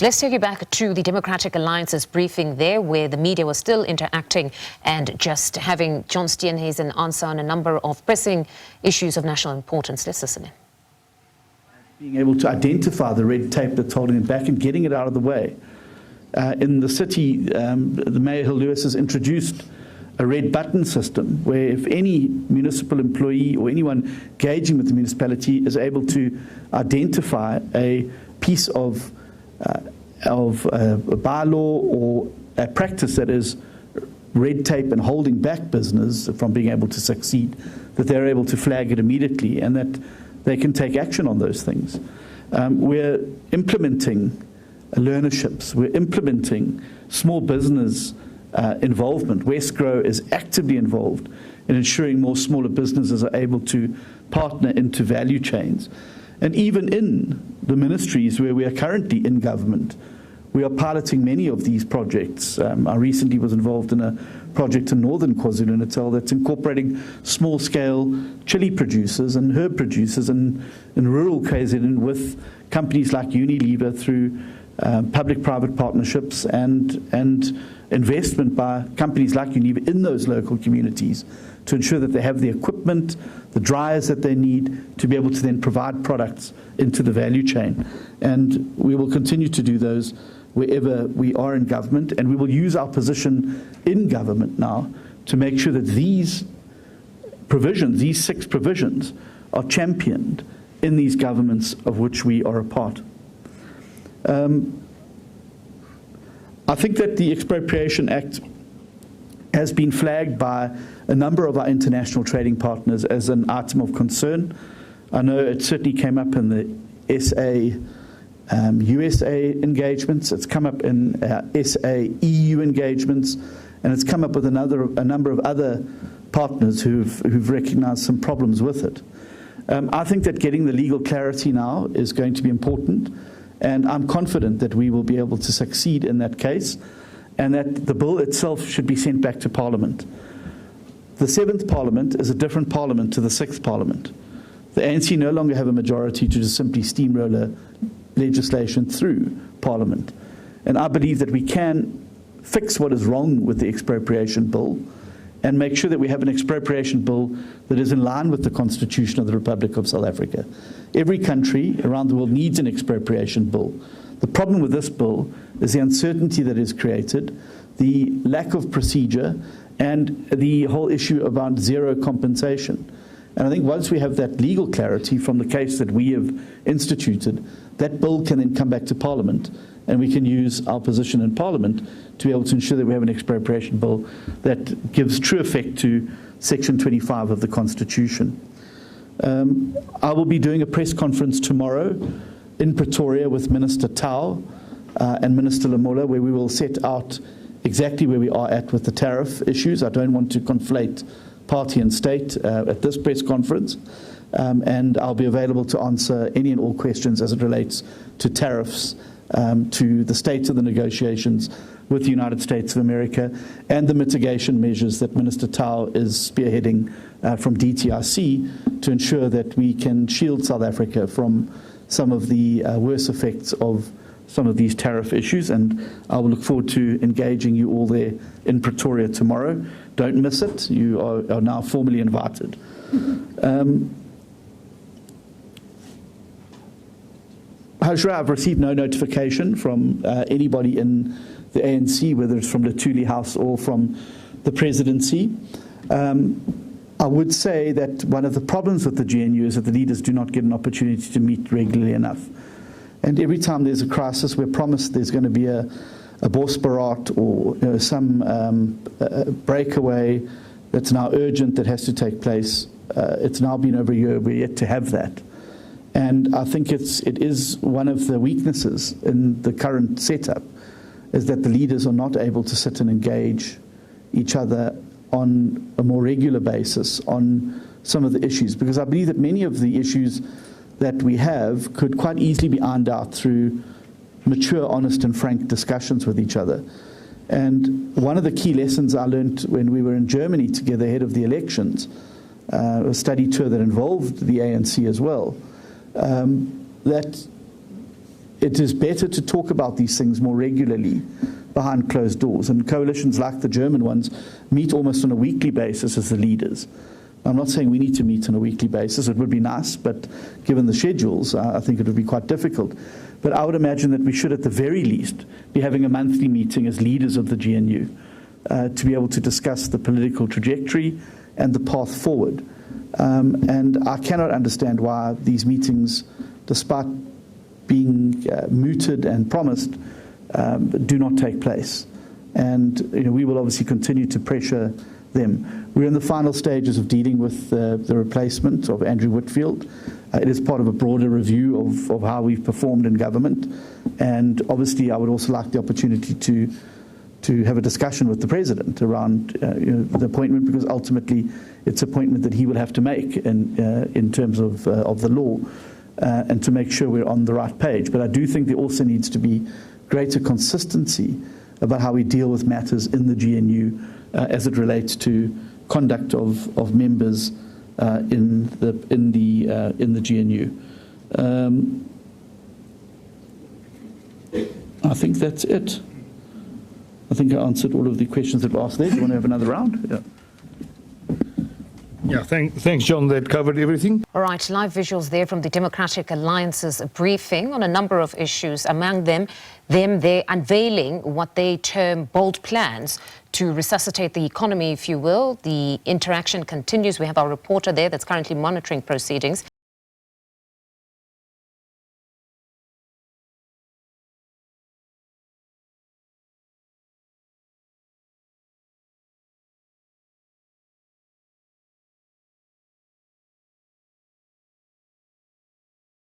Let's take you back to the Democratic Alliance's briefing there, where the media was still interacting and just having John Steenhuisen answer on a number of pressing issues of national importance. Let's listen in. Being able to identify the red tape that's holding it back and getting it out of the way. In the city, the Mayor Hill Lewis has introduced a red button system where if any municipal employee or anyone engaging with the municipality is able to identify a piece of a bylaw or a practice that is red tape and holding back business from being able to succeed, that they're able to flag it immediately and that they can take action on those things. We're implementing learnerships. We're implementing small business involvement. Westgrow is actively involved in ensuring more smaller businesses are able to partner into value chains. And even in the ministries where we are currently in government, we are piloting many of these projects. I recently was involved in a project in Northern KwaZulu-Natal that's incorporating small-scale chili producers and herb producers in rural KZN with companies like Unilever through public-private partnerships and investment by companies like Unilever in those local communities to ensure that they have the equipment, the dryers that they need to be able to then provide products into the value chain. And we will continue to do those wherever we are in government, and we will use our position in government now to make sure that these provisions, these 6 provisions, are championed in these governments of which we are a part. I think that the Expropriation Act has been flagged by a number of our international trading partners as an item of concern. I know it certainly came up in the SA USA engagements, it's come up in SA EU engagements, and it's come up with a number of other partners who've recognized some problems with it. I think that getting the legal clarity now is going to be important, and I'm confident that we will be able to succeed in that case, and that the bill itself should be sent back to Parliament. The 7th Parliament is a different Parliament to the 6th Parliament. The ANC no longer have a majority to just simply steamroller legislation through Parliament. And I believe that we can fix what is wrong with the expropriation bill and make sure that we have an expropriation bill that is in line with the Constitution of the Republic of South Africa. Every country around the world needs an expropriation bill. The problem with this bill is the uncertainty that is created, the lack of procedure, and the whole issue about zero compensation. And I think once we have that legal clarity from the case that we have instituted, that bill can then come back to Parliament, and we can use our position in Parliament to be able to ensure that we have an expropriation bill that gives true effect to Section 25 of the Constitution. I will be doing a press conference tomorrow in Pretoria with Minister Tau and Minister Lamola, where we will set out exactly where we are at with the tariff issues. I don't want to conflate party and state at this press conference, and I'll be available to answer any and all questions as it relates to tariffs, to the state of the negotiations with the United States of America, and the mitigation measures that Minister Tau is spearheading from DTIC to ensure that we can shield South Africa from some of the worst effects of some of these tariff issues. And I will look forward to engaging you all there in Pretoria tomorrow. Don't miss it. You are now formally invited. Hajra, I've received no notification from anybody in the ANC, whether it's from the Thuli House or from the presidency. I would say that one of the problems with the GNU is that the leaders do not get an opportunity to meet regularly enough. And every time there's a crisis, we're promised there's going to be a Bosbarat or some breakaway that's now urgent that has to take place. It's now been over a year, we're yet to have that. And I think it is one of the weaknesses in the current setup, is that the leaders are not able to sit and engage each other on a more regular basis on some of the issues. Because I believe that many of the issues that we have could quite easily be ironed out through mature, honest and frank discussions with each other. And one of the key lessons I learned when we were in Germany together ahead of the elections, a study tour that involved the ANC as well, that it is better to talk about these things more regularly behind closed doors. And coalitions like the German ones meet almost on a weekly basis as the leaders. I'm not saying we need to meet on a weekly basis. It would be nice, but given the schedules, I think it would be quite difficult. But I would imagine that we should, at the very least, be having a monthly meeting as leaders of the GNU to be able to discuss the political trajectory and the path forward. And I cannot understand why these meetings, despite being mooted and promised, do not take place. And we will obviously continue to pressure them. We're in the final stages of dealing with the replacement of Andrew Whitfield. It is part of a broader review of how we've performed in government. And obviously I would also like the opportunity to have a discussion with the President around the appointment, because ultimately it's an appointment that he will have to make in terms of the law, and to make sure we're on the right page. But I do think there also needs to be greater consistency about how we deal with matters in the GNU as it relates to conduct of members in the GNU. I think that's it. I think I answered all of the questions that were asked there. Do you want to have another round? Yeah. Yeah, thanks, John. That covered everything. All right, live visuals there from the Democratic Alliance's briefing on a number of issues. Among them they're unveiling what they term bold plans to resuscitate the economy, if you will. The interaction continues. We have our reporter there that's currently monitoring proceedings.